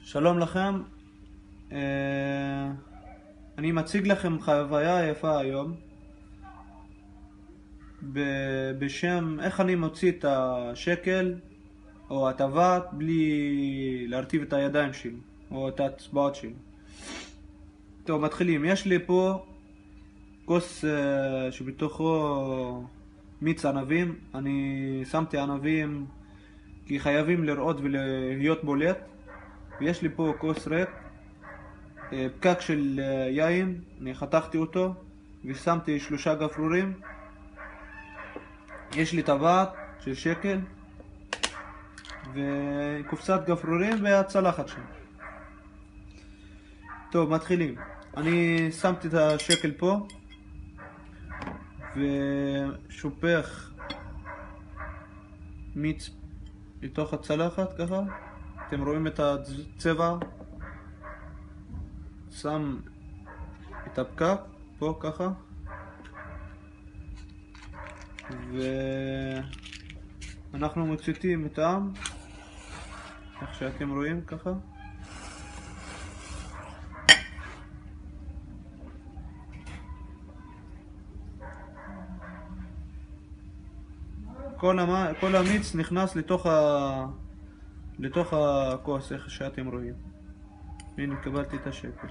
שלום לכם, אני מציג לכם חוויה יפה היום בשם איך אני מוציא את השקל או הטבעת בלי להרטיב את הידיים שלי או את האצבעות שלי. טוב, מתחילים. יש לי פה כוס שבתוכו מיץ ענבים. אני שמתי ענבים כי חייבים לראות ולהיות בולט. ויש לי פה כוס ריק, פקק של יין, אני חתכתי אותו ושמתי 3 גפרורים. יש לי טבעת של שקל וקופסת גפרורים והצלחת שם. טוב, מתחילים. אני שמתי את השקל פה ושופך מיץ לתוך הצלחת ככה. אתם רואים את הצבע? שם את הפקק פה ככה, ואנחנו מציתים את העם איך שאתם רואים ככה. כל המיץ נכנס לתוך הכוס איך שאתם רואים. הנה, קיבלתי את השקל.